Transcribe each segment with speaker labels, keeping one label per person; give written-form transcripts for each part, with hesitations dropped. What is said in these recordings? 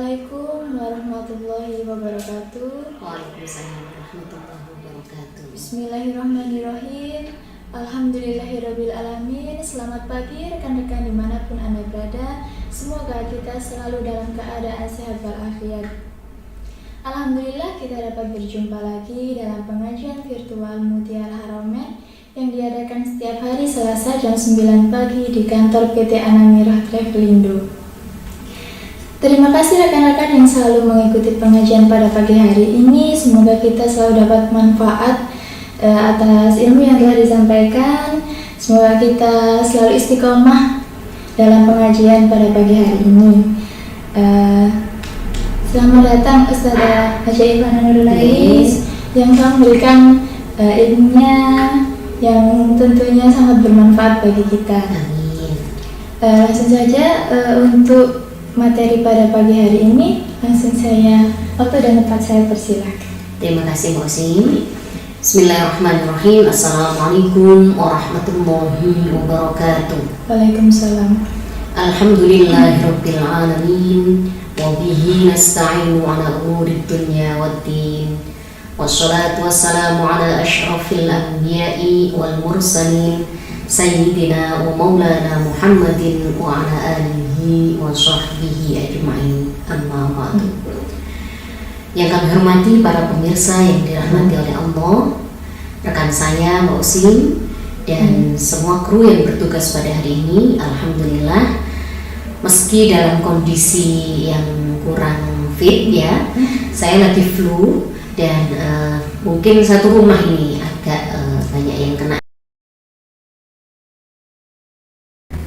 Speaker 1: Assalamualaikum warahmatullahi wabarakatuh.
Speaker 2: Waalaikumsalam warahmatullahi wabarakatuh.
Speaker 1: Bismillahirrahmanirrahim. Alhamdulillahirabbil alamin. Selamat pagi rekan-rekan dimanapun Anda berada. Semoga kita selalu dalam keadaan sehat walafiat. Alhamdulillah kita dapat berjumpa lagi dalam pengajian virtual Mutiara Haramain yang diadakan setiap hari Selasa jam 9 pagi di kantor PT Anamirah Travelindo. Terima kasih rekan-rekan yang selalu mengikuti pengajian pada pagi hari ini. Semoga kita selalu dapat manfaat atas ilmu yang telah disampaikan. Semoga kita selalu istiqomah dalam pengajian pada pagi hari ini. Selamat datang Ustazah Haja Ivana Nurulais yang telah memberikan ilmunya yang tentunya sangat bermanfaat bagi kita.
Speaker 2: Amin.
Speaker 1: Langsung saja untuk materi pada pagi hari ini, langsung saya waktu dan tempat saya persilakan.
Speaker 2: Terima kasih Mbak Sim. Bismillahirrahmanirrahim. Assalamualaikum warahmatullahi wabarakatuh.
Speaker 1: Waalaikumsalam.
Speaker 2: Alhamdulillahirabbil alamin wa bihi nasta'inu ala umurid dunya waddin. Wassalatu wassalamu ala asyrafil anbiya'i wal mursalin Sayyidina wa maulana Muhammadin wa ala alihi wa sahbihi ajma'in, amma ba'du. Yang kami hormati para pemirsa yang dirahmati oleh Allah, rekan saya Mbak Usim dan semua kru yang bertugas pada hari ini. Alhamdulillah, meski dalam kondisi yang kurang fit ya, saya lagi flu dan mungkin satu rumah ini agak banyak yang kena.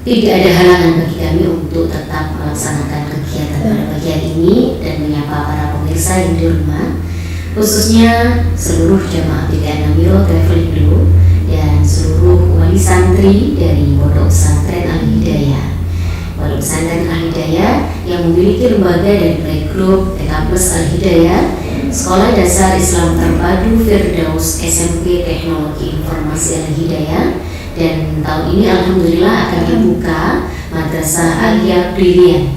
Speaker 2: Tidak ada halangan bagi kami untuk tetap melaksanakan kegiatan pada pagi hari ini dan menyapa para pemirsa yang di rumah, khususnya seluruh jamaah PT Anamirah Travelindo dan seluruh wali santri dari Pondok Pesantren Al-Hidayah. Pondok Pesantren Al-Hidayah yang memiliki lembaga dan playgroup TK Plus Al-Hidayah, Sekolah Dasar Islam Terpadu Firdaus SMP Teknologi Informasi Al-Hidayah, dan tahun ini alhamdulillah akan dibuka Madrasah Aliyah Brilian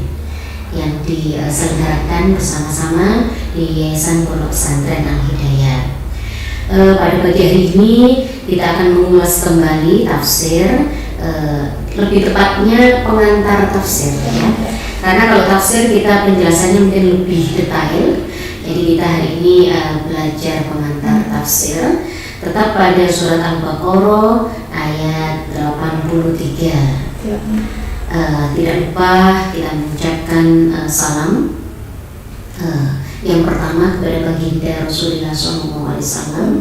Speaker 2: yang diselenggarakan bersama-sama di Yayasan Pondok Pesantren Al-Hidayah. Pada pagi hari ini kita akan mengulas kembali tafsir, lebih tepatnya pengantar tafsir ya. Karena kalau tafsir kita penjelasannya mungkin lebih detail, jadi kita hari ini belajar pengantar tafsir. Tetap pada surat Al-Baqarah ayat 83. Tidak lupa kita mengucapkan salam yang pertama kepada baginda Rasulullah SAW.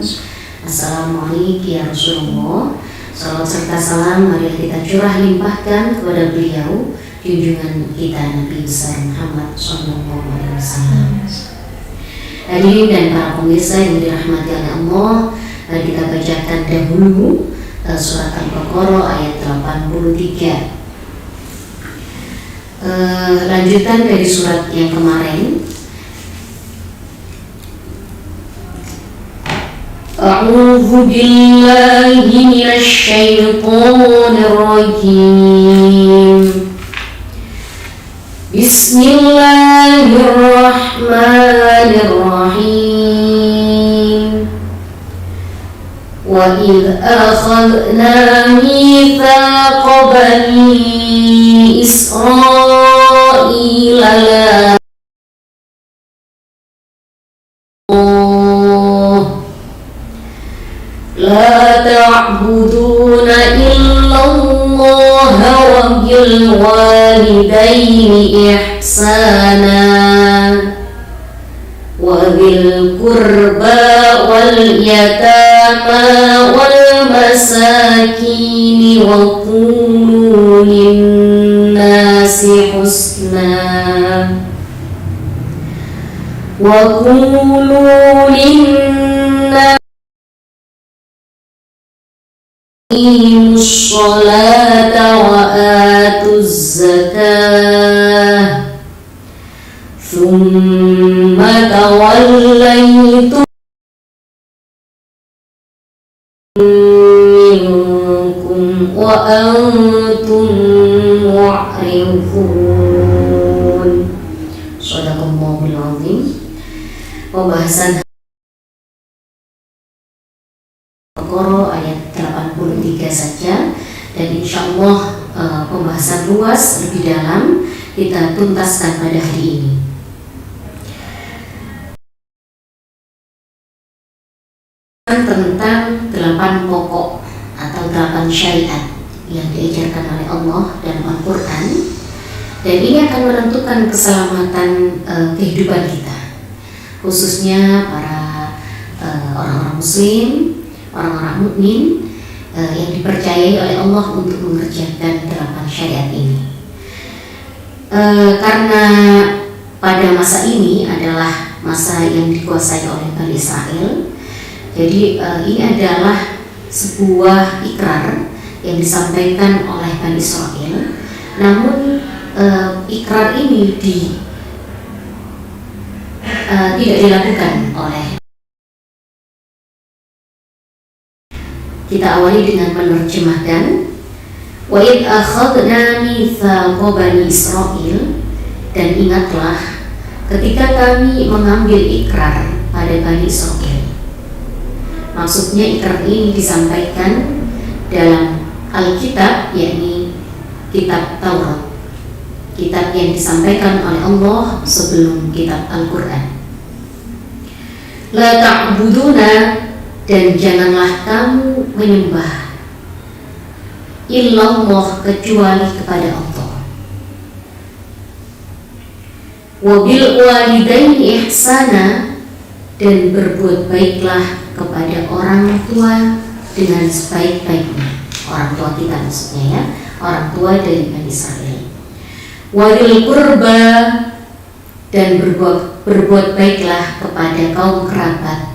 Speaker 2: Assalamualaikum ya Rasulullah. Salawat serta salam mari kita curah limpahkan kepada beliau, junjungan kita Nabi besar Muhammad SAW. Hadirin dan para pemirsa yang dirahmati oleh Allah, kita bacakan dahulu surat Al-Baqarah ayat 83. Lanjutan dari surat yang kemarin. A'udzu billahi minasy syaithanir rajim. Bismillahirrahmanirrahim. Wa idh akhadna mitsaqa bani Israila la ta'buduna illallah wa bil walidaini ihsana wa bil qurba wal yatama wal masakin wa qulu lin-nasi husna wa qulu lin-nasi aqimus sholata wa atuz zakah thumma tawallaytum minkum wa antum mu'ridun. Shadaqallahu Sadaqallahul Azim. Pembahasan Al-Baqarah ayat 83 saja, dan insya Allah pembahasan luas lebih dalam kita tuntaskan pada hari ini. Tentang 8 pokok atau 8 syariat yang diajarkan oleh Allah dalam Al-Quran, dan ini akan menentukan keselamatan kehidupan kita, khususnya para orang-orang muslim, orang-orang mukmin yang dipercayai oleh Allah untuk mengerjakan 8 syariat ini. Karena pada masa ini adalah masa yang dikuasai oleh Bani Israel, jadi ini adalah sebuah ikrar yang disampaikan oleh Bani Israel. Namun ikrar ini tidak dilakukan oleh. Kita awali dengan menerjemahkan wa id akhadna mitsaqa bani Israil, dan ingatlah ketika kami mengambil ikrar pada Bani Israil. Maksudnya ikrar ini disampaikan dalam Alkitab, yakni kitab Taurat, kitab yang disampaikan oleh Allah sebelum kitab Al-Quran. La ta'buduna, dan janganlah kamu menyembah illallah kecuali kepada Allah. Wa bil walidaini ihsana, dan berbuat baiklah kepada orang tua dengan sebaik-baiknya. Orang tua kita maksudnya ya, orang tua dari Bani Israel. Wa dzil qurba, dan berbuat baiklah kepada kaum kerabat.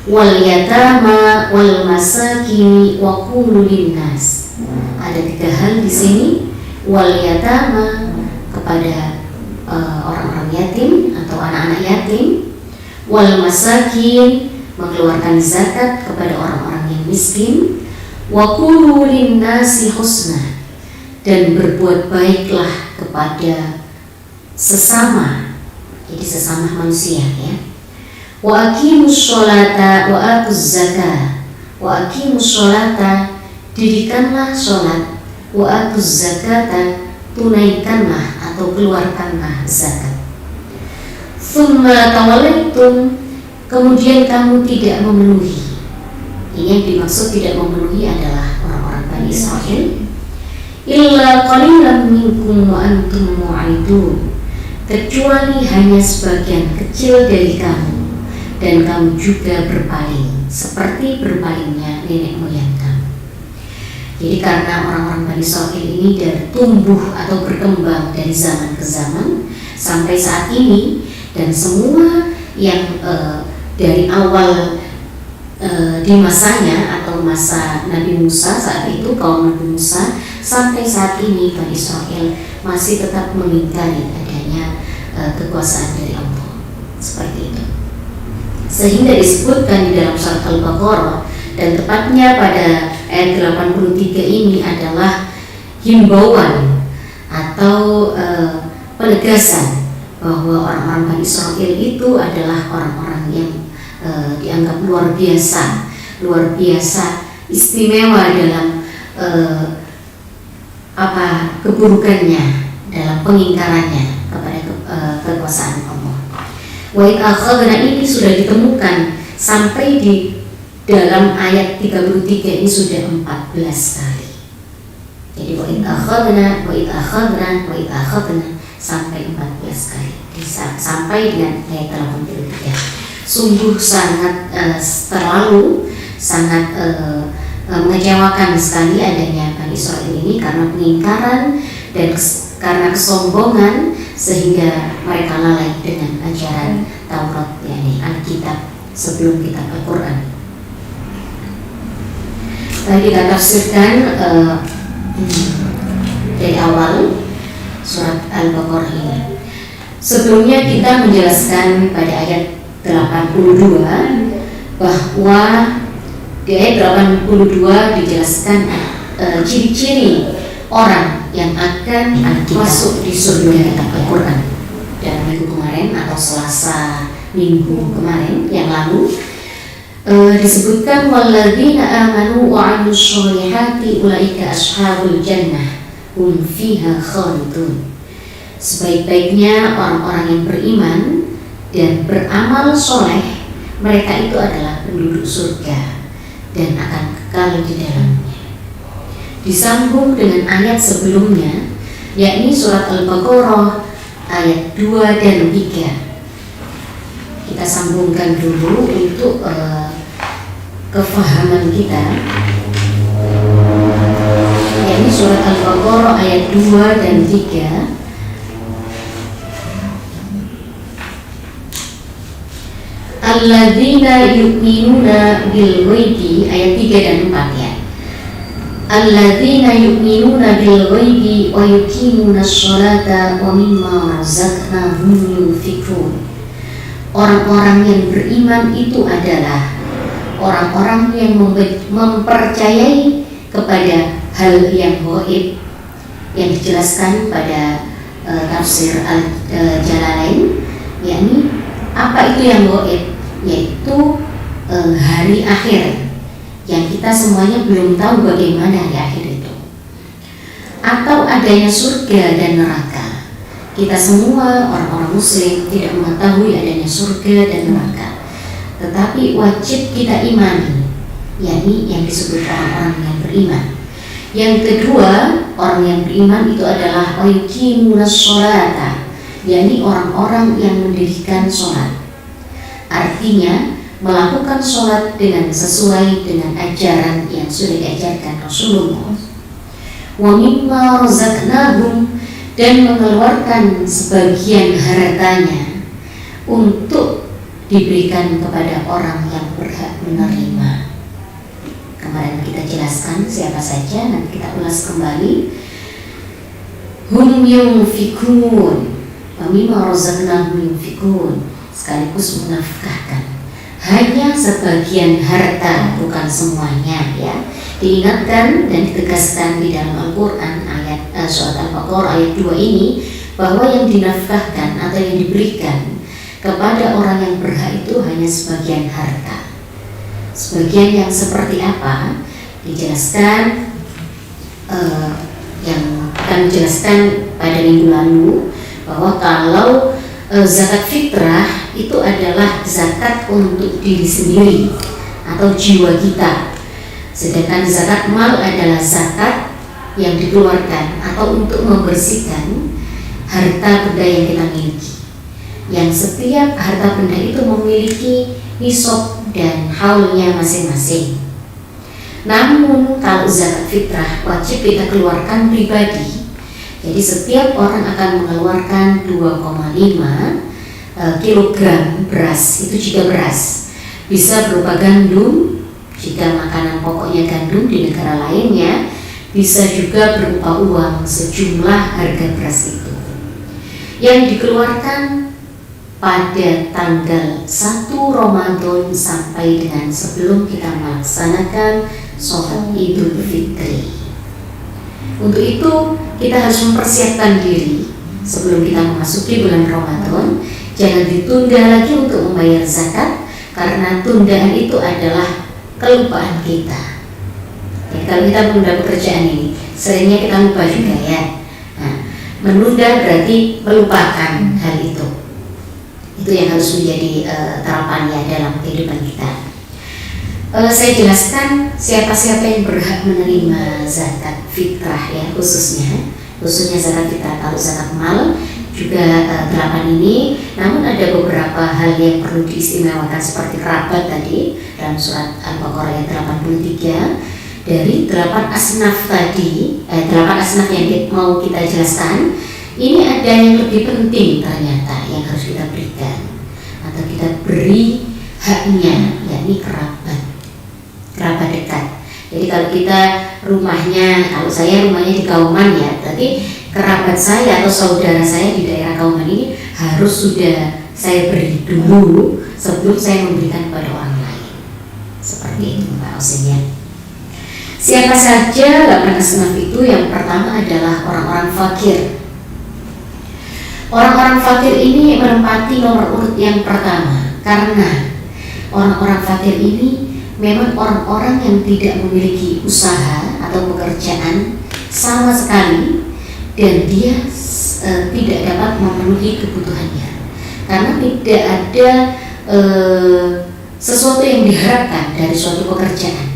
Speaker 2: Wal yatama wal masakin wa qulu linnas. Ada 3 hal di sini. Wal yatama, kepada orang-orang yatim atau anak-anak yatim. Wal masakin, mengeluarkan zakat kepada orang-orang yang miskin. Wa qulu linnasi husna, dan berbuat baiklah kepada sesama, jadi sesama manusia ya. Wa aqimus sholata wa atuz zakah. Wa aqimus sholata, dirikanlah sholat. Wa atuz zakata, tunaikanlah atau keluarkanlah zakat. Tsumma tawallaitum, kemudian kamu tidak memenuhi. Ini yang dimaksud tidak memenuhi adalah orang-orang Bani Israel. Illa qalilan minkum wa antum mu'ridun, kecuali hanya sebagian kecil dari kamu, dan kamu juga berpaling seperti berpalingnya nenek moyang kamu. Jadi karena orang-orang Bani Israil ini dari tumbuh atau berkembang dari zaman ke zaman sampai saat ini, dan semua yang dari awal di masanya atau masa Nabi Musa, saat itu kaum Nabi Musa, sampai saat ini Bani Israil masih tetap mengingkari adanya kekuasaan dari Allah, seperti itu. Sehingga disebutkan di dalam surat Al-Baqarah, dan tepatnya pada ayat 83 ini adalah himbauan atau penegasan bahwa orang-orang Bani Israil itu adalah orang-orang yang dianggap luar biasa istimewa dalam keburukannya, dalam pengingkarannya kepada kekuasaan Allah. Wa id akhadna ini sudah ditemukan sampai di dalam ayat 33 ini sudah 14 kali. Jadi wa id akhadna sampai 14 kali, sampai dengan ayat 83. Sungguh sangat sangat mengecewakan sekali adanya Bani Israil ini karena pengingkaran dan karena kesombongan, sehingga mereka lalai dengan ajaran Taurat, yakni Alkitab sebelum kitab Al-Quran. Tadi kita tafsirkan dari awal surat Al-Baqarah ini. Sebelumnya kita menjelaskan pada ayat 82 bahwa di ayat 82 dijelaskan ciri-ciri orang yang akan masuk di surga Al-Quran. dalam minggu kemarin atau Selasa minggu kemarin yang lalu, disebutkan walladzina amanu wa 'amilus sholihati ulaika ashabul jannah hum fiha khalidun. Sebaik-baiknya orang-orang yang beriman dan beramal soleh, mereka itu adalah penduduk surga dan akan kekal di dalamnya. Disambung dengan ayat sebelumnya, yakni surat Al-Baqarah ayat 2 dan 3. Kita sambungkan dulu untuk kefahaman kita, yakni surat Al-Baqarah ayat 2 dan 3. Alladzina yu'minuna bil ghaibi, ayat 3 dan 4 ya. Alladzina yu'minuna bil ghaibi wa yuqimunas sholata wa mimma razaqnahum yunfiqun. Orang-orang yang beriman itu adalah orang-orang yang mempercayai kepada hal yang gaib yang dijelaskan pada tafsir Al-Jalalain, yakni apa itu yang gaib, yaitu hari akhir yang kita semuanya belum tahu bagaimana di akhir itu, atau adanya surga dan neraka. Kita semua orang-orang muslim tidak mengetahui adanya surga dan neraka, tetapi wajib kita imani, yakni yang disebut orang-orang yang beriman. Yang kedua, orang yang beriman itu adalah yuqimunas sholata, yakni orang-orang yang mendirikan sholat. Artinya melakukan sholat dengan sesuai dengan ajaran yang sudah diajarkan Rasulullah. Wa mimma razaqnahum, dan mengeluarkan sebagian hartanya untuk diberikan kepada orang yang berhak menerima. Kemarin kita jelaskan siapa saja, nanti kita ulas kembali. Hum yunfikun, wa mimma razaqnahum yunfikun, sekaligus menafkahkan. Hanya sebagian harta, bukan semuanya ya. Diingatkan dan ditegaskan di dalam Al-Quran ayat surat Al-Baqarah ayat 2 ini, bahwa yang dinafkahkan atau yang diberikan kepada orang yang berhak itu hanya sebagian harta. Sebagian yang seperti apa dijelaskan, yang akan dijelaskan pada minggu lalu, bahwa kalau zakat fitrah itu adalah zakat untuk diri sendiri atau jiwa kita, sedangkan zakat mal adalah zakat yang dikeluarkan atau untuk membersihkan harta benda yang kita miliki, yang setiap harta benda itu memiliki nisab dan haulnya masing-masing. Namun kalau zakat fitrah wajib kita keluarkan pribadi. Jadi setiap orang akan mengeluarkan 2,5 kilogram beras. Itu jika beras, bisa berupa gandum jika makanan pokoknya gandum di negara lainnya, bisa juga berupa uang sejumlah harga beras itu, yang dikeluarkan pada tanggal 1 Ramadan sampai dengan sebelum kita melaksanakan sholat Idul Fitri. Untuk itu kita harus mempersiapkan diri sebelum kita memasuki bulan Ramadan. Jangan ditunda lagi untuk membayar zakat, karena tundaan itu adalah kelupaan kita. Jadi kalau kita menunda pekerjaan ini, seringnya kita lupa juga ya. Nah, menunda berarti melupakan hal itu. Itu yang harus menjadi terapannya dalam kehidupan kita. Saya jelaskan siapa-siapa yang berhak menerima zakat fitrah ya, khususnya zakat fitrah. Kalau zakat mal juga 8 ini, namun ada beberapa hal yang perlu diistimewakan seperti kerabat tadi dalam surat Al-Baqarah ayat 83. Dari 8 asnaf tadi, 8 asnaf yang mau kita jelaskan, ini ada yang lebih penting ternyata yang harus kita berikan atau kita beri haknya, yakni kerabat dekat. Jadi kalau kita kalau saya rumahnya di Kauman ya, berarti kerabat saya atau saudara saya di daerah Kauman ini harus sudah saya beri dulu sebelum saya memberikan kepada orang lain. Seperti itu Mbak Osinnya. Siapa saja 8 asnaf itu? Yang pertama adalah orang-orang fakir. Orang-orang fakir ini menempati nomor urut yang pertama karena orang-orang fakir ini memang orang-orang yang tidak memiliki usaha atau pekerjaan sama sekali, dan dia tidak dapat memenuhi kebutuhannya karena tidak ada sesuatu yang diharapkan dari suatu pekerjaan.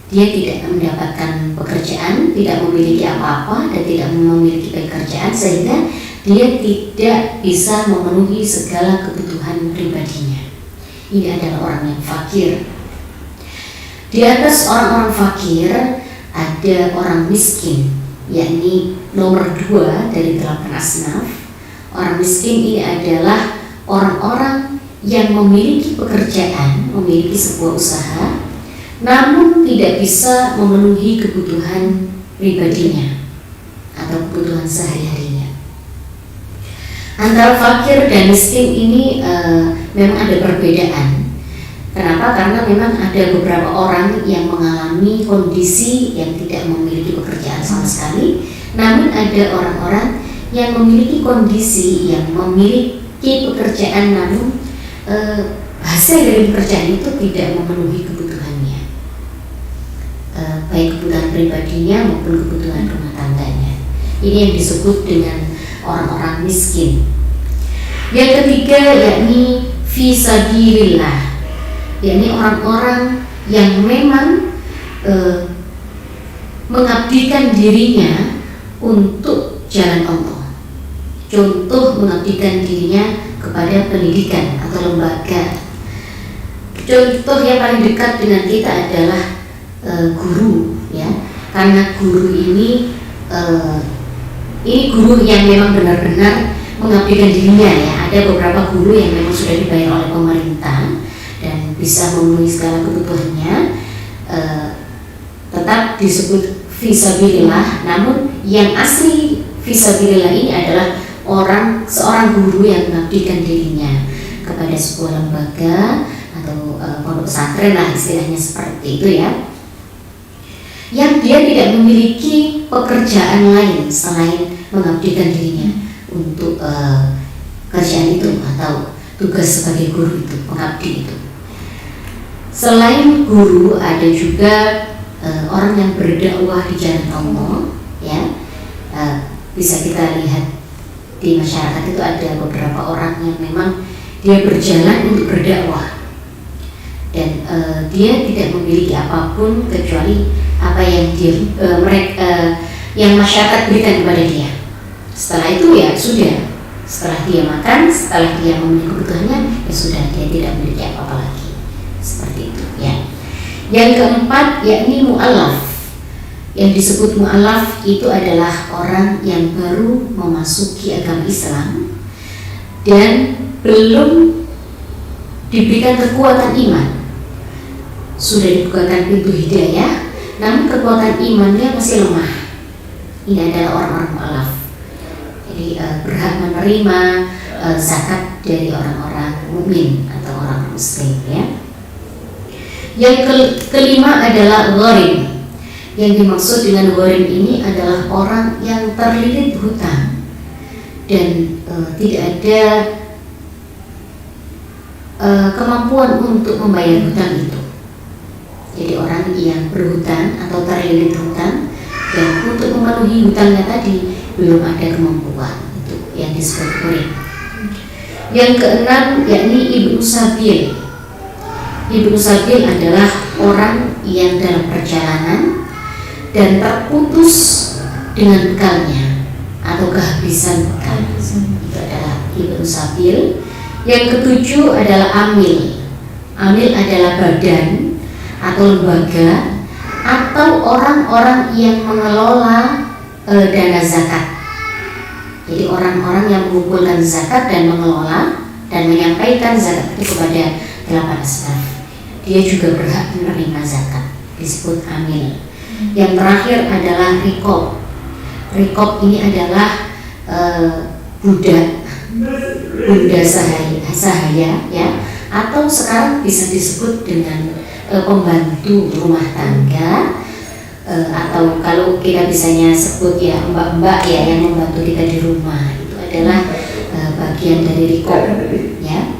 Speaker 2: Dia tidak mendapatkan pekerjaan, tidak memiliki apa-apa dan tidak memiliki pekerjaan, sehingga dia tidak bisa memenuhi segala kebutuhan pribadinya. Ini adalah orang yang fakir. Di atas orang-orang fakir ada orang miskin, yakni nomor 2 dari 8 asnaf. Orang miskin ini adalah orang-orang yang memiliki pekerjaan, memiliki sebuah usaha, namun tidak bisa memenuhi kebutuhan pribadinya atau kebutuhan sehari-harinya. Antara fakir dan miskin ini memang ada perbedaan. Kenapa? Karena memang ada beberapa orang yang mengalami kondisi yang tidak memiliki pekerjaan sama sekali, namun ada orang-orang yang memiliki kondisi yang memiliki pekerjaan, namun hasil dari pekerjaan itu tidak memenuhi kebutuhannya, baik kebutuhan pribadinya maupun kebutuhan rumah tangganya. Ini yang disebut dengan orang-orang miskin. Yang ketiga yakni fisabilillah, yakni orang-orang yang memang mengabdikan dirinya untuk jalan Allah. Contoh, mengabdikan dirinya kepada pendidikan atau lembaga. Contoh yang paling dekat dengan kita adalah guru, ya, karena guru ini guru yang memang benar-benar mengabdikan dirinya, ya. Ada beberapa guru yang memang sudah dibayar oleh pemerintah dan bisa memenuhi segala kebutuhannya, tetap disebut fisabilillah. Namun yang asli fisabilillah ini adalah seorang guru yang mengabdikan dirinya kepada sebuah lembaga atau pondok pesantren lah, istilahnya seperti itu, ya, yang dia tidak memiliki pekerjaan lain selain mengabdikan dirinya untuk kerjaan itu atau tugas sebagai guru itu, pengabdi itu. Selain guru ada juga orang yang berdakwah di jalan Allah, ya. Bisa kita lihat di masyarakat itu ada beberapa orang yang memang dia berjalan untuk berdakwah, dan dia tidak memiliki apapun kecuali apa yang yang masyarakat berikan kepada dia. Setelah itu ya sudah, setelah dia makan, setelah dia memenuhi kebutuhannya, ya sudah, dia tidak memiliki apa-apa lagi. Seperti itu, ya. Yang keempat yakni mu'allaf. Yang disebut mu'allaf itu adalah orang yang baru memasuki agama Islam dan belum diberikan kekuatan iman. Sudah dibukakan pintu hidayah, namun kekuatan imannya masih lemah. Ini adalah orang-orang mu'allaf. Jadi berhak menerima zakat dari orang-orang mukmin atau orang muslim, ya. Yang kelima adalah gharim. Yang dimaksud dengan gharim ini adalah orang yang terlilit hutang dan tidak ada kemampuan untuk membayar hutang itu. Jadi orang yang berhutang atau terlilit hutang dan untuk memenuhi hutangnya tadi belum ada kemampuan, itu yang disebut gharim. Yang keenam yakni ibnu sabil. Ibnu sabil adalah orang yang dalam perjalanan dan terputus dengan bekalnya atau kehabisan bekal. Itu adalah ibnu sabil. Yang ketujuh adalah amil. Amil adalah badan atau lembaga atau orang-orang yang mengelola dana zakat. Jadi orang-orang yang mengumpulkan zakat dan mengelola dan menyampaikan zakat itu kepada 8 asnaf. Dia juga berhak menerima zakat, disebut amil. Yang terakhir adalah rikob. Rikob ini adalah bunda sahaya, ya, atau sekarang bisa disebut dengan pembantu rumah tangga, atau kalau kita bisanya sebut ya mbak-mbak, ya, yang membantu kita di rumah. Itu adalah bagian dari riko, ya.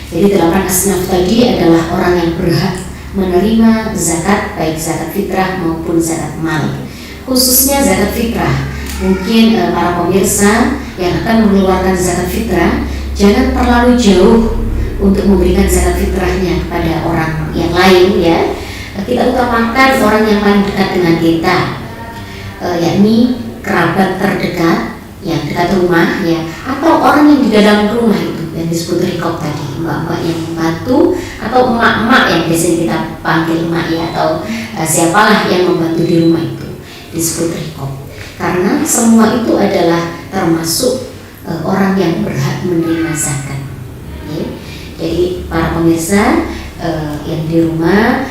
Speaker 2: Jadi 8 asnaf tadi adalah orang yang berhak menerima zakat, baik zakat fitrah maupun zakat mal. Khususnya zakat fitrah, mungkin para pemirsa yang akan mengeluarkan zakat fitrah jangan terlalu jauh untuk memberikan zakat fitrahnya kepada orang yang lain, ya. Kita utamakan orang yang paling dekat dengan kita, yakni kerabat terdekat yang dekat rumah, ya, atau orang yang di dalam rumah itu yang disebut rikop tadi, mbak-mbak yang membantu atau emak-emak yang biasanya kita panggil emak, ya, atau siapalah yang membantu di rumah itu disebut rikop. Karena semua itu adalah termasuk orang yang berhak menerima zakat, ya. Jadi para pemirsa yang di rumah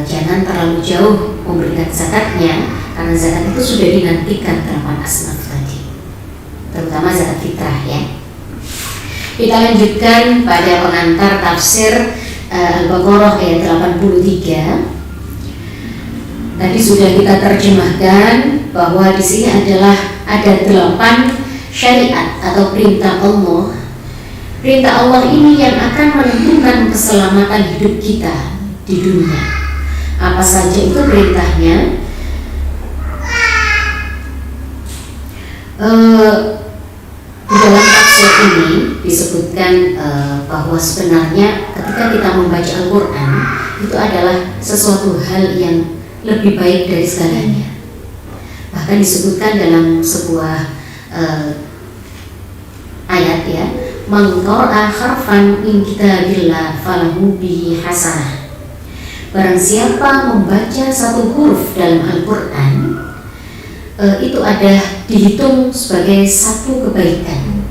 Speaker 2: jangan terlalu jauh memberikan zakatnya, karena zakat itu sudah dinantikan 8 asnaf tadi, terutama zakat fitrah, ya. Kita lanjutkan pada pengantar tafsir Al-Baqarah ayat 83. Tadi sudah kita terjemahkan bahwa di sini adalah ada 8 syariat atau perintah Allah. Perintah Allah ini yang akan menentukan keselamatan hidup kita di dunia. Apa saja itu perintahnya? Di dalam tafsir ini disebutkan bahwa sebenarnya ketika kita membaca Al-Quran itu adalah sesuatu hal yang lebih baik dari segalanya. Bahkan disebutkan dalam sebuah ayat, ya, man qara'a harfan min kitabillah falahu bihi hasanah. Barang siapa membaca satu huruf dalam Al-Quran, itu ada dihitung sebagai satu kebaikan,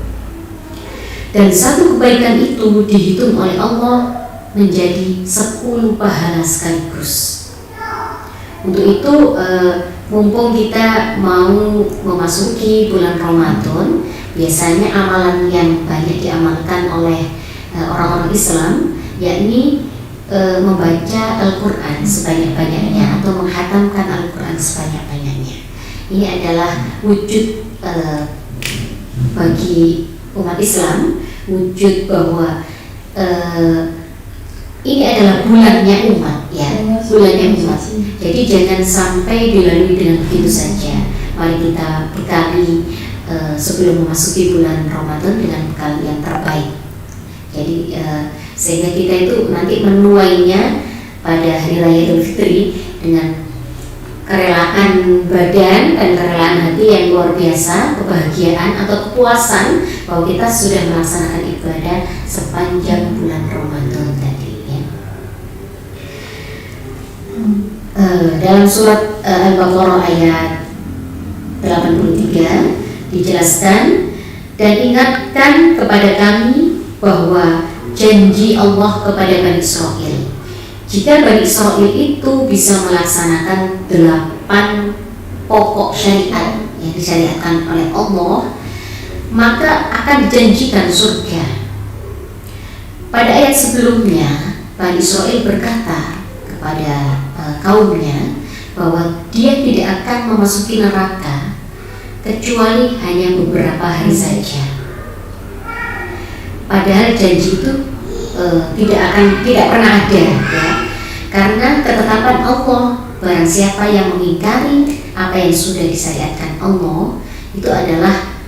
Speaker 2: dan satu kebaikan itu dihitung oleh Allah menjadi 10 pahala sekaligus. Untuk itu mumpung kita mau memasuki bulan Ramadan, biasanya amalan yang banyak diamalkan oleh orang-orang Islam, yakni membaca Al-Quran sebanyak-banyaknya atau menghatamkan Al-Quran sebanyak-banyaknya. Ini adalah wujud bagi umat Islam, wujud bahwa ini adalah bulannya umat, ya, bulannya umat. Jadi jangan sampai dilalui dengan begitu saja. Mari kita bekali sebelum memasuki bulan Ramadan dengan bekal yang terbaik. Jadi sehingga kita itu nanti menuainya pada hari raya Idul Fitri dengan kerelaan badan dan kerelaan hati yang luar biasa, kebahagiaan atau kepuasan bahwa kita sudah melaksanakan ibadah sepanjang bulan Ramadan tadi, ya. Dalam surat Al-Baqarah ayat 83 dijelaskan, dan ingatkan kepada kami bahwa janji Allah kepada Bani Israel, jika Bani Israel itu bisa melaksanakan 8 pokok syariat yang disyariatkan oleh Allah, maka akan dijanjikan surga. Pada ayat sebelumnya, Bani Israel berkata kepada kaumnya bahwa dia tidak akan memasuki neraka kecuali hanya beberapa hari saja. Padahal janji itu tidak pernah ada, ya. Karena ketetapan Allah, barang siapa yang mengingkari apa yang sudah disyariatkan Allah, itu adalah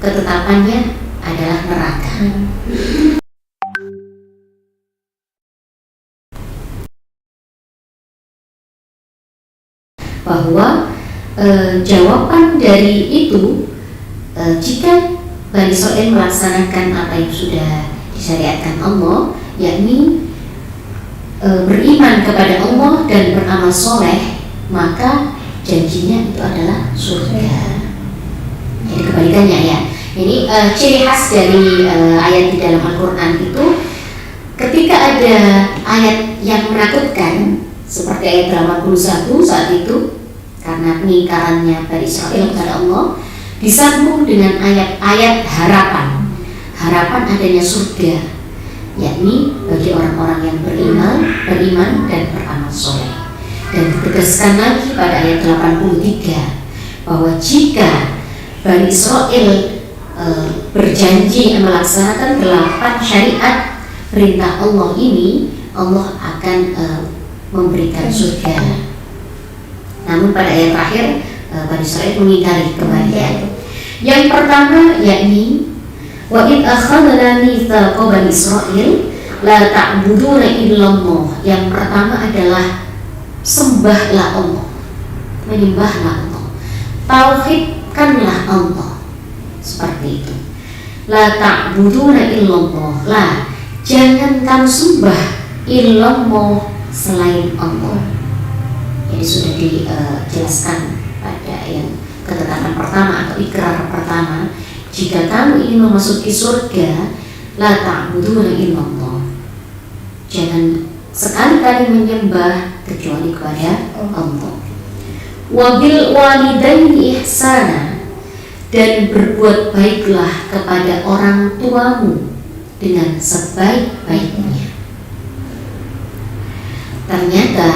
Speaker 2: ketetapannya adalah neraka. Bahwa jawaban dari itu, jika Bani Israil melaksanakan apa yang sudah disyariatkan Allah, yakni beriman kepada Allah dan beramal soleh, maka janjinya itu adalah surga. Jadi kebalikannya, ya. Ini ciri khas dari ayat di dalam Al-Quran itu, ketika ada ayat yang menakutkan seperti ayat 81 saat itu, karena pengingkarannya Bani Israil kepada Allah, disambung dengan ayat-ayat harapan adanya surga, yakni bagi orang-orang yang beriman dan beramal soleh. Dan ditegaskan lagi pada ayat 83 bahwa jika Bani Israel berjanji melaksanakan 8 syariat perintah Allah ini, Allah akan memberikan surga. Namun pada ayat terakhir Bani Israil mengingkari kembalian. Yang pertama yakni wa id akhadna mitsaqa Bani Israil la ta'buduna illallah. Yang pertama adalah sembahlah Allah, menyembahlah Allah, tauhidkanlah Allah, seperti itu. La ta'buduna illallah, la jangan kamu sembah illallah selain Allah. Jadi sudah dijelaskan pada yang ketetapan pertama atau ikrar pertama, jika kamu ingin memasuki surga, la ta'buduna illallah, jangan sekali-kali menyembah kecuali kepada Allah. Wabil walidaini ihsana, dan berbuat baiklah kepada orang tuamu dengan sebaik-baiknya. Ternyata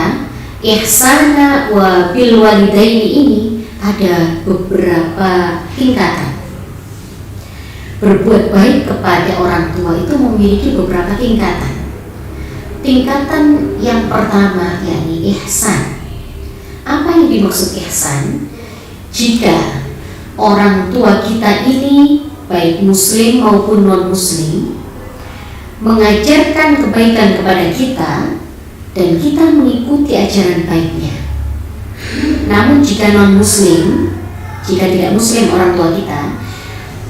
Speaker 2: ihsana wa bil walidaini ini ada beberapa tingkatan. Berbuat baik kepada orang tua itu memiliki beberapa tingkatan. Tingkatan yang pertama yakni ihsan. Apa yang dimaksud ihsan? Jika orang tua kita ini baik muslim maupun non muslim mengajarkan kebaikan kepada kita dan kita mengikuti ajaran baiknya. Namun jika non muslim, jika tidak muslim orang tua kita,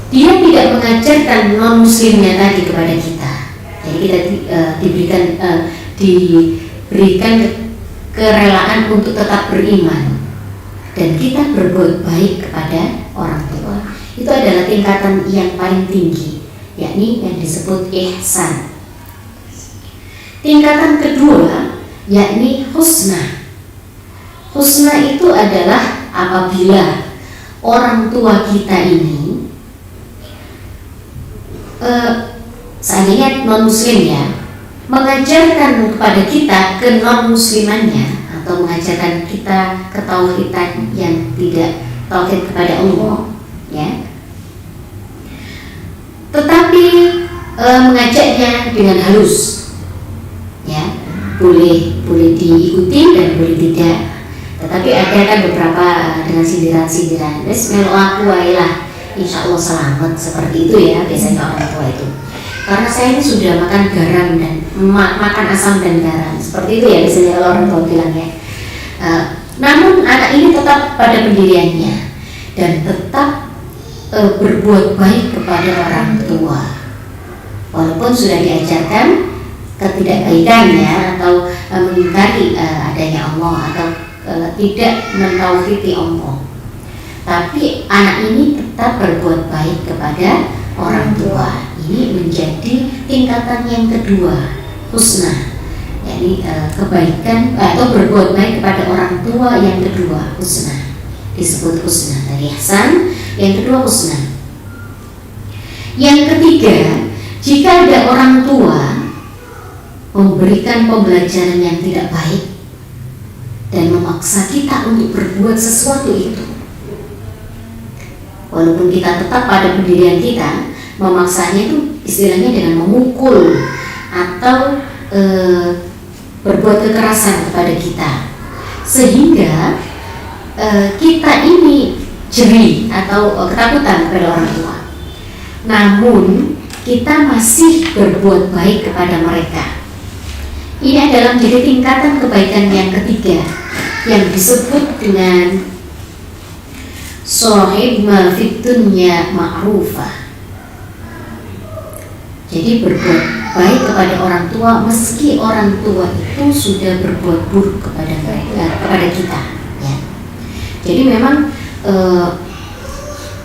Speaker 2: dia tidak mengajarkan non muslimnya tadi kepada kita. Jadi kita diberikan kerelaan untuk tetap beriman dan kita berbuat baik kepada orang tua. Itu adalah tingkatan yang paling tinggi, yakni yang disebut ihsan. Tingkatan kedua yakni husna. Husna itu adalah apabila orang tua kita ini seandainya non muslim ya, mengajarkan kepada kita ke non muslimannya atau mengajarkan kita ketauhidan yang tidak tauhid kepada Allah ya, tetapi mengajaknya dengan halus ya, boleh diikuti dan boleh tidak, tetapi ada kan beberapa dengan sindiran-sindiran, melo aku lah insya Allah selamat, seperti itu ya biasanya orang tua itu. Karena saya ini sudah makan garam dan makan asam dan garam, seperti itu ya biasanya kalau orang tua bilang ya. Namun anak ini tetap pada pendiriannya dan tetap berbuat baik kepada orang tua, walaupun sudah diajarkan ketidakbaikannya atau mengingkari adanya Allah atau tidak mentauhidi Allah. Tapi anak ini tetap berbuat baik kepada orang tua. Ini menjadi tingkatan yang kedua, husna, yakni kebaikan atau berbuat baik kepada orang tua yang kedua, husna, disebut husna. Dari ihsan, yang kedua husna. Yang ketiga, jika ada orang tua memberikan pembelajaran yang tidak baik dan memaksa kita untuk berbuat sesuatu itu, walaupun kita tetap pada pendirian kita, memaksanya itu istilahnya dengan memukul atau berbuat kekerasan kepada kita, sehingga kita ini jeri atau ketakutan kepada orang tua. Namun kita masih berbuat baik kepada mereka. Ini adalah menjadi tingkatan kebaikan yang ketiga yang disebut dengan shahib ma fid dunya ma'rufah. Jadi berbuat baik kepada orang tua meski orang tua itu sudah berbuat buruk kepada mereka, kepada kita ya. Jadi memang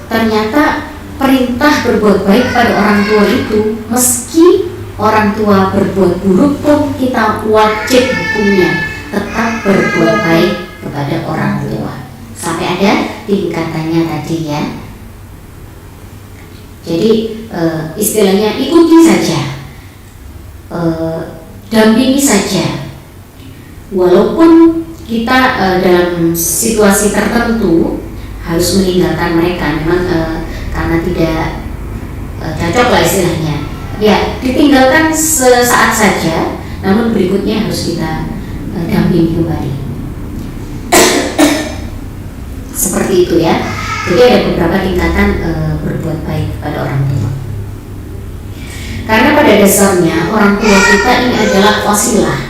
Speaker 2: ternyata perintah berbuat baik pada orang tua itu meski orang tua berbuat buruk pun kita wajib hukumnya tetap berbuat baik kepada orang tua. Sampai ada tingkatannya tadi ya. Jadi istilahnya ikuti saja, dampingi saja, walaupun kita dalam situasi tertentu harus meninggalkan mereka memang karena tidak cocok lah istilahnya. Ya, ditinggalkan sesaat saja, namun berikutnya harus kita dampingi kembali. Seperti itu ya. Jadi ada beberapa tingkatan berbuat baik kepada orang tua. Karena pada dasarnya orang tua kita ini adalah wasilah,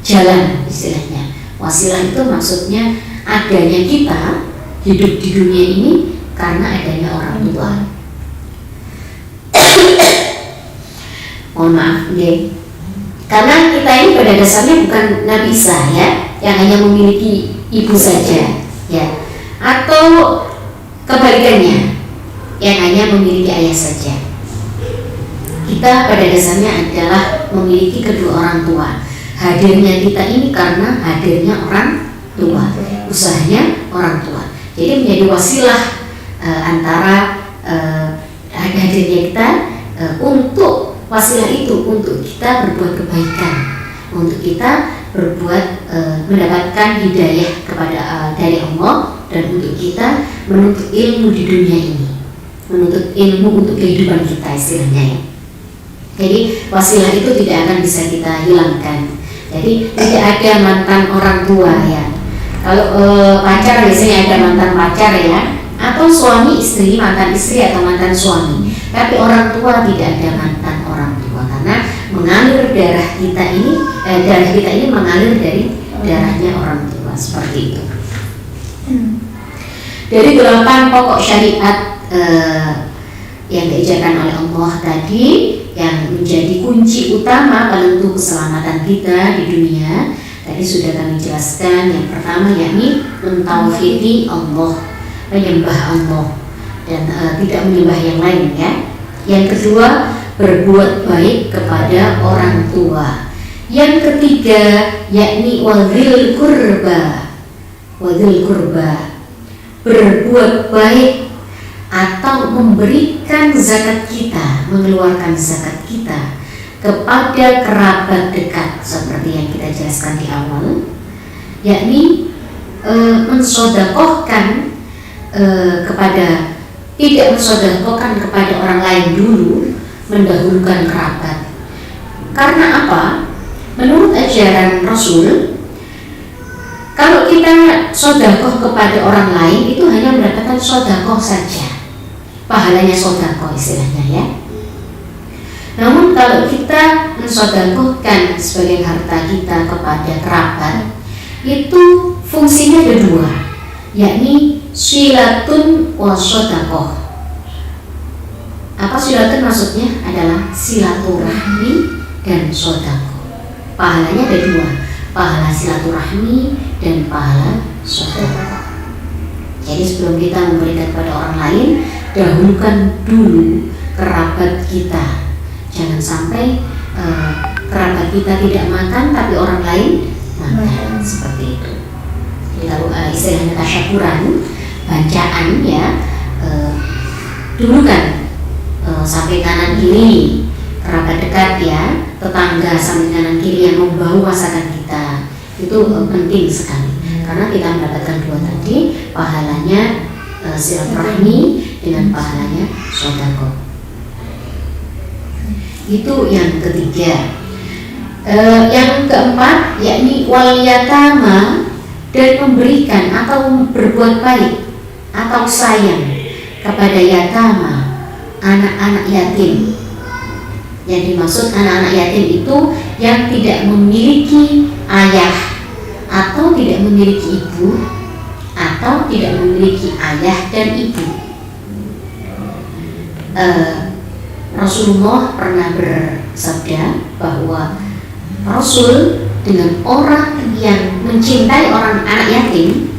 Speaker 2: jalan istilahnya. Wasilah itu maksudnya adanya kita hidup di dunia ini karena adanya orang tua. Mohon maaf, karena kita ini pada dasarnya bukan Nabi Isa ya, yang hanya memiliki ibu saja ya, atau kebalikannya yang hanya memiliki ayah saja. Kita pada dasarnya adalah memiliki kedua orang tua. Hadirnya kita ini karena hadirnya orang tua, usahanya orang tua. Jadi menjadi wasilah antara hadirnya kita untuk wasilah itu untuk kita berbuat kebaikan, untuk kita berbuat mendapatkan hidayah kepada dari Allah, dan untuk kita menuntut ilmu di dunia ini, menuntut ilmu untuk kehidupan kita istilahnya ya. Jadi wasilah itu tidak akan bisa kita hilangkan. Jadi tidak ada mantan orang tua ya. Kalau pacar biasanya ada mantan pacar ya, atau suami istri, mantan istri atau mantan suami. Tapi orang tua tidak ada mantan orang tua, karena mengalir darah kita ini mengalir dari darahnya orang tua, seperti itu. Dari 8 pokok syariat yang diajarkan oleh Allah tadi, yang menjadi kunci utama penentu keselamatan kita di dunia, tadi sudah kami jelaskan. Yang pertama yakni mentauhidi Allah, menyembah Allah dan tidak menyembah yang lain ya. Yang kedua, berbuat baik kepada orang tua. Yang ketiga yakni wadzil qurba, berbuat baik atau memberikan zakat kita, mengeluarkan zakat kita kepada kerabat dekat, seperti yang kita jelaskan di awal, yakni mensodakohkan tidak mensodakohkan kepada orang lain dulu, mendahulukan kerabat. Karena apa? Menurut ajaran Rasul, kalau kita sodakoh kepada orang lain itu hanya mendapatkan sodakoh saja, pahalanya sodakoh istilahnya ya. Namun kalau kita mensodakohkan sebagai harta kita kepada kerabat, itu fungsinya ada dua, yakni silatun wa sodakoh. Apa silatun maksudnya? Adalah silaturahmi dan sodakoh. Pahalanya ada dua, pahala silaturahmi dan pahala sodakoh. Jadi sebelum kita memberikan kepada orang lain, dahulukan dulu kerabat kita. Jangan sampai kerabat kita tidak makan tapi orang lain makan, seperti itu. Jadi kalau istilahnya tasyakuran, bacaan ya, dulukan sampai kanan kiri kerabat dekat ya, tetangga sampai kanan kiri yang membawa masakan kita, itu penting sekali. Karena kita mendapatkan dua tadi, pahalanya silaturahmi dengan pahalanya sedekah. Itu yang ketiga. Yang keempat yakni wal yatama, dan memberikan atau berbuat baik atau sayang kepada yatama, anak-anak yatim. Yang dimaksud anak-anak yatim itu yang tidak memiliki ayah atau tidak memiliki ibu atau tidak memiliki ayah dan ibu. Rasulullah pernah bersabda bahwa Rasul dengan orang yang mencintai orang anak yatim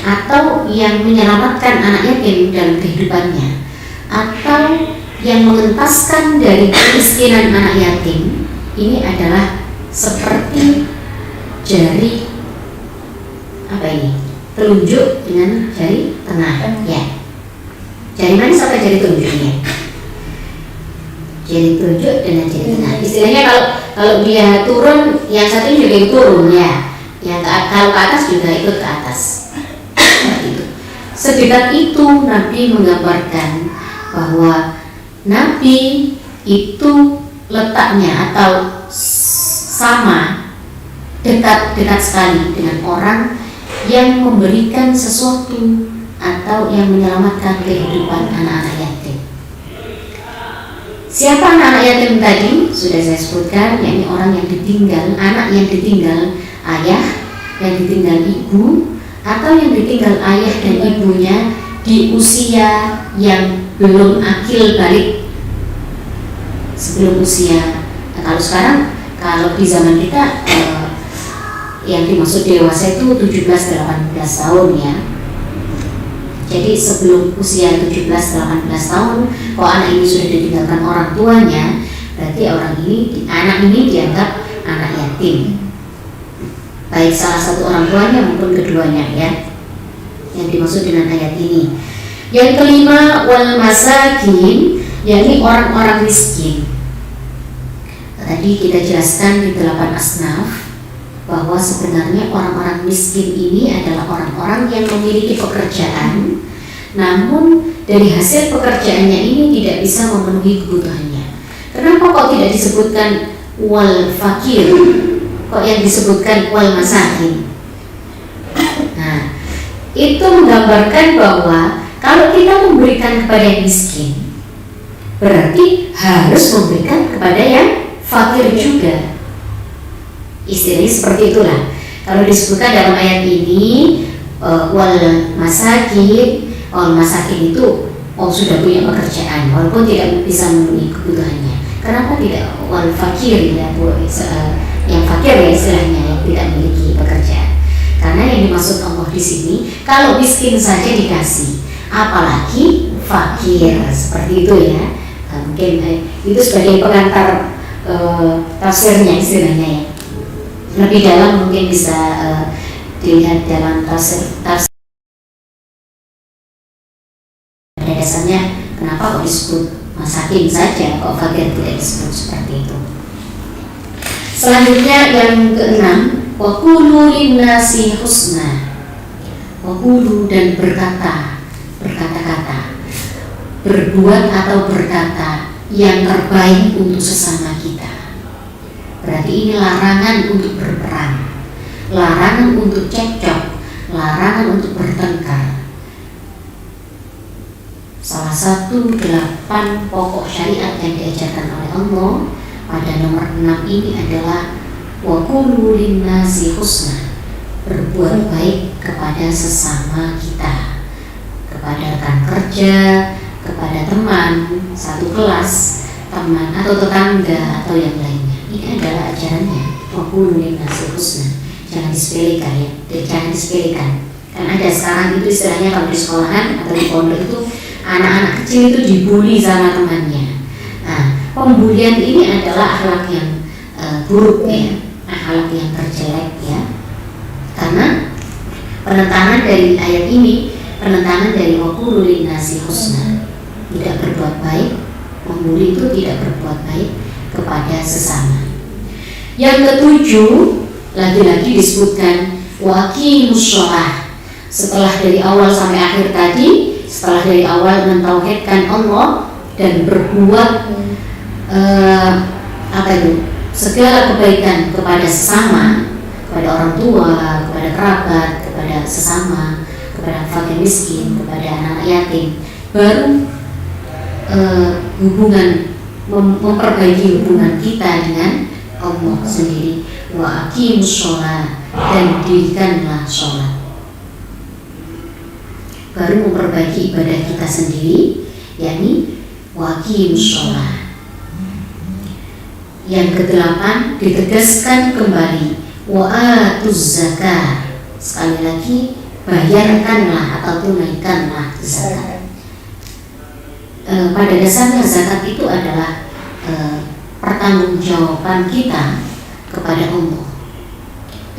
Speaker 2: atau yang menyelamatkan anak yatim dalam kehidupannya atau yang mengentaskan dari kemiskinan anak yatim, ini adalah seperti jari telunjuk dengan jari tengah ya. Jari manis atau jari telunjuknya? Jari telunjuk dengan jari tengah. Istilahnya kalau dia turun, yang satu juga turun ya. Yang kalau ke atas juga ikut ke atas. Seperti itu. sedekat itu Nabi menggambarkan bahwa Nabi itu letaknya atau sama dekat sekali dengan orang yang memberikan sesuatu atau yang menyelamatkan kehidupan anak-anak yatim. Siapa anak-anak yatim tadi? Sudah saya sebutkan, yakni orang yang ditinggal, anak yang ditinggal ayah, yang ditinggal ibu, atau yang ditinggal ayah dan ibunya di usia yang belum akil balik, sebelum usia. Nah, kalau di zaman kita yang dimaksud dewasa itu 17-18 tahun ya. Jadi sebelum usia 17-18 tahun, kalau anak ini sudah ditinggalkan orang tuanya, berarti anak ini dianggap anak yatim. Baik salah satu orang tuanya maupun keduanya ya. Yang dimaksud dengan ayat ini. Yang kelima, wal masakin, yakni orang-orang miskin. Tadi kita jelaskan di 8 asnaf bahwa sebenarnya orang-orang miskin ini adalah orang-orang yang memiliki pekerjaan, namun dari hasil pekerjaannya ini tidak bisa memenuhi kebutuhannya. Kenapa kok tidak disebutkan wal fakir, kok yang disebutkan wal masakin? Nah, itu menggambarkan bahwa kalau kita memberikan kepada yang miskin, berarti harus memberikan kepada yang fakir juga. Istilahnya seperti itulah. Kalau disebutkan dalam ayat ini wal masakin itu sudah punya pekerjaan walaupun tidak bisa memenuhi kebutuhannya. Kenapa tidak wal fakir ya, yang fakir ya istilahnya, yang tidak memiliki pekerjaan? Karena yang dimaksud Allah di sini, kalau miskin saja dikasih, apalagi fakir, seperti itu ya. Mungkin itu sebagai pengantar tafsirnya istilahnya ya. Lebih dalam mungkin bisa dilihat dalam tafsir. Pada dasarnya kenapa kok disebut masakin saja, kok fakir tidak disebut seperti itu. Selanjutnya yang keenam, waqulu linnasi husna. Waqulu, dan berkata-kata, berbuat atau berkata yang terbaik untuk sesama kita. Berarti ini larangan untuk berperang, larangan untuk cekcok, larangan untuk bertengkar. Salah satu 8 pokok syariat yang diajarkan oleh Allah pada nomor 6 ini adalah waqulu linnasi husna, berbuat baik kepada sesama kita, kepada rekan kerja, kepada teman satu kelas, teman atau tetangga atau yang lainnya. Ini adalah ajarannya, waqulu linnasi husna. Jangan disepelekan ya, jangan disepelekan. Kan ada sekarang itu istilahnya kalau di sekolahan atau di pondok itu anak-anak kecil itu dibully sama temannya. Nah, pembulian ini adalah akhlak yang buruk ya, akhlak yang terjelek ya. Karena penentangan dari ayat ini, penentangan dari waqulu linnasi husna, tidak berbuat baik, membuli itu tidak berbuat baik kepada sesama. Yang ketujuh, lagi-lagi disebutkan waqimus sholah. Setelah dari awal sampai akhir tadi, setelah dari awal mentauhidkan Allah dan berbuat segala kebaikan kepada sesama, kepada orang tua, kepada kerabat, kepada sesama, kepada fakir miskin, kepada anak yatim, baru memperbaiki hubungan kita dengan Allah sendiri. Wa aqimus sholat, dan dirikanlah sholat. Baru memperbaiki ibadah kita sendiri, yakni wa aqimus sholat. Yang ke-8 ditegaskan kembali wa atuz zakah. Sekali lagi, bayarkanlah atau tunaikanlah zakat. Pada dasarnya zakat itu adalah pertanggungjawaban kita kepada Allah.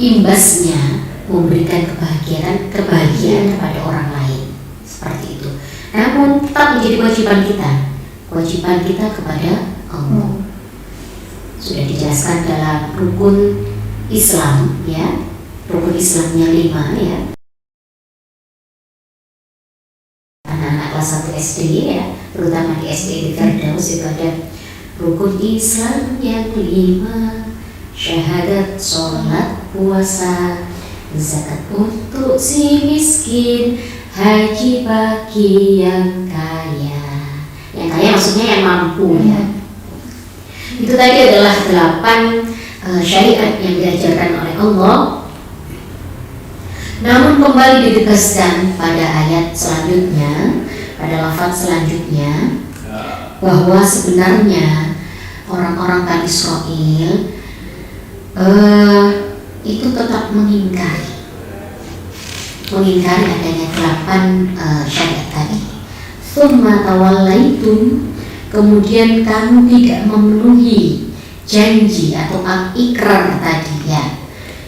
Speaker 2: Imbasnya memberikan kebahagiaan kepada orang lain, seperti itu. Namun tetap menjadi kewajiban kita kepada Allah. Sudah dijelaskan dalam rukun Islam ya, rukun Islamnya 5 ya. kelas 1 SD ya, terutama di SD di Firdaus itu ada rukun Islam yang 5, syahadat, sholat, puasa, zakat untuk si miskin, haji bagi yang kaya. Yang kaya maksudnya yang mampu ya. Itu tadi adalah 8 syariat yang diajarkan oleh Allah. Namun kembali ditegaskan pada ayat selanjutnya, pada lafaz selanjutnya, bahwa sebenarnya orang-orang Bani Israil itu tetap mengingkari adanya 8 syariat tadi. Tsumma tawallaitum, kemudian kamu tidak memenuhi janji atau ikrar tadi ya.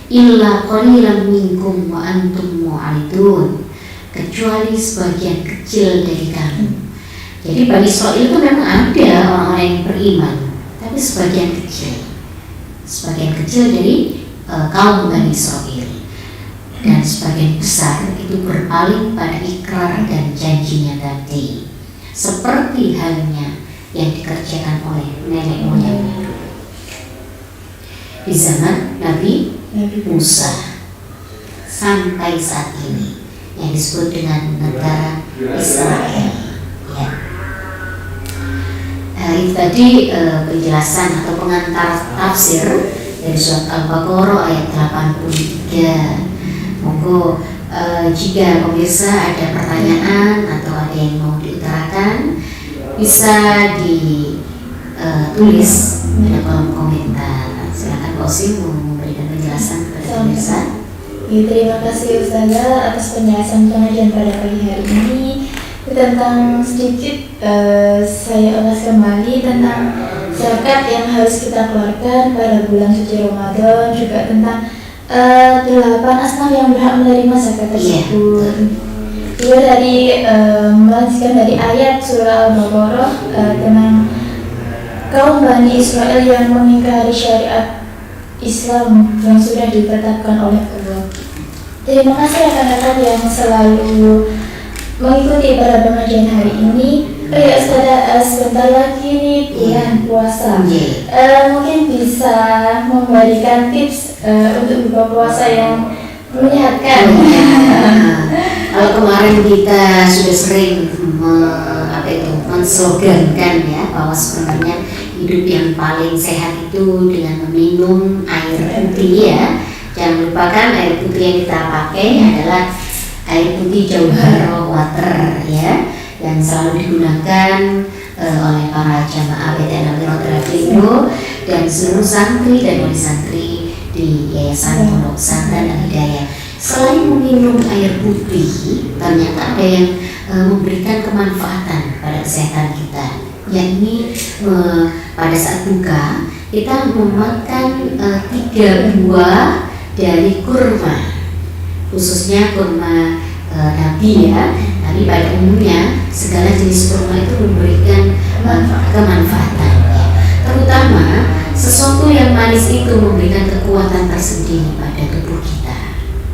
Speaker 2: Illa qalilan minkum wa antum mu'ridun, kecuali sebagian kecil dari kamu. Jadi Bani Israil itu memang ada orang-orang yang beriman, tapi sebagian kecil dari kaum Bani Israil, dan sebagian besar itu berpaling pada ikrar dan janjinya tadi, seperti halnya yang dikerjakan oleh nenek moyangnya di zaman Nabi Musa sampai saat ini yang disebut dengan negara Israel ya. Itu tadi penjelasan atau pengantar tafsir dari surat Al-Baqarah ayat 83. Monggo jika pemirsa ada pertanyaan atau ada yang mau diutarakan, bisa ditulis pada kolom komentar. Silakan Pak Osim memberikan penjelasan kepada pemirsa.
Speaker 1: Terima kasih Ustazah atas penjelasan pengajian pada pagi hari ini. Tentang sedikit saya ulas kembali tentang zakat yang harus kita keluarkan pada bulan suci Ramadan, juga tentang 8 asnaf yang berhak menerima zakat tersebut. Juga dari melanjutkan dari ayat surah Al-Baqarah tentang kaum Bani Israel yang mengingkari syariat Islam yang sudah ditetapkan oleh Allah. Terima kasih rekan-rekan yang selalu mengikuti pada pengajian hari ini. Ya Ustazah, sebentar lagi nih bulan puasa. Mungkin bisa memberikan tips untuk buka puasa yang menyehatkan.
Speaker 2: Kalau kemarin kita sudah sering menslogankan ya bahwa sebenarnya hidup yang paling sehat itu dengan meminum air putih ya. Jangan lupakan air putih yang kita pakai adalah air putih Jauhara Water ya, yang selalu digunakan oleh para jamaah PTN Al-Qiratul Indo dan seluruh santri dan wali santri di Yayasan Pondok Pesantren Al-Hidayah. Selain meminum air putih, ternyata ada yang memberikan kemanfaatan pada kesehatan kita, yakni pada saat buka kita memakan 3 buah dari kurma, khususnya kurma Nabi ya. Tapi pada umumnya segala jenis kurma itu memberikan kemanfaatan ya. Terutama sesuatu yang manis itu memberikan kekuatan tersendiri pada tubuh kita.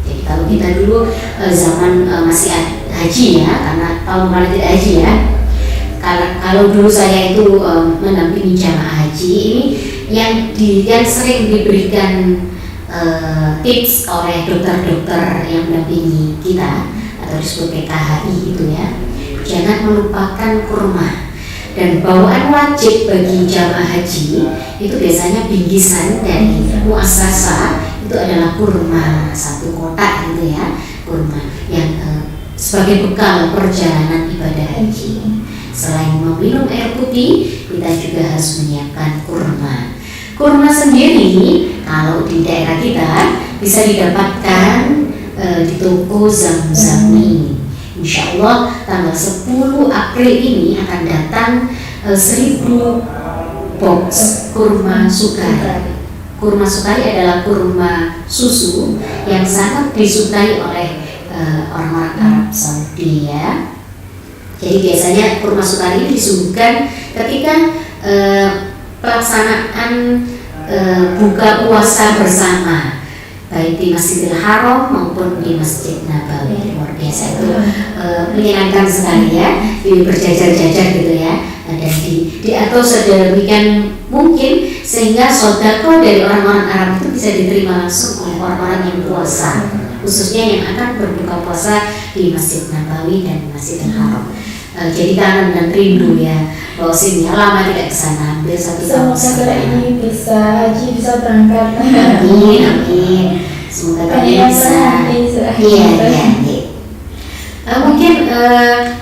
Speaker 2: Jadi kalau kita dulu zaman masih haji ya, karena tahun kemarin tidak haji ya. Kalau dulu saya itu mendampingi jamaah haji ini, yang sering diberikan tips oleh dokter-dokter yang mendampingi kita atau disebut PKHI itu ya, jangan melupakan kurma. Dan bawaan wajib bagi jamaah haji itu biasanya bingkisan dari muasasah itu adalah kurma 1 kotak gitu ya, kurma yang sebagai bekal perjalanan ibadah haji. Selain meminum air putih, kita juga harus menyiapkan kurma. Kurma sendiri kalau di daerah kita bisa didapatkan di toko Zam-Zam ini. Insya Allah tanggal 10 April ini akan datang 1000 box kurma sukari. Kurma sukari adalah kurma susu yang sangat disukai oleh orang-orang Arab Saudi ya. Jadi biasanya kurma sukari ini disuguhkan ketika pelaksanaan buka puasa bersama, baik di Masjidil Haram maupun di Masjid Nabawi. Luar biasa itu menyenangkan sekali ya, berjajar-jajar gitu ya, dan atau sedemikian mungkin sehingga sodako dari orang-orang Arab itu bisa diterima langsung oleh orang-orang yang puasa, khususnya yang akan berbuka puasa di Masjid Nabawi dan Masjidil Haram. Jadi kangen dan rindu ya, bahwa sini lama tidak kesana, hampir 1 tahun.
Speaker 1: Semoga ini bisa haji, bisa berangkat.
Speaker 2: Amin, amin. Semoga kalian bisa. Iya. Mungkin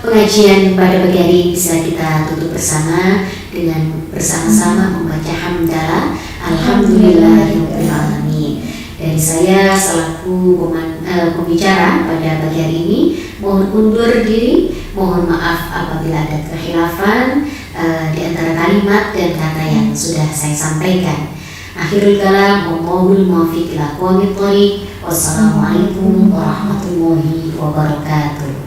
Speaker 2: pengajian pada pagi hari ini bisa kita tutup bersama dengan bersama-sama membaca hamdalah alhamdulillahirabbil alamin. Dari saya selaku pembicara pada pagi hari ini mohon undur diri, mohon maaf apabila ada kekhilafan di antara kalimat dan kata yang sudah saya sampaikan. Akhirul kalam, wallahul muwaffiq ila aqwamit thoriq. Wassalamualaikum warahmatullahi wabarakatuh.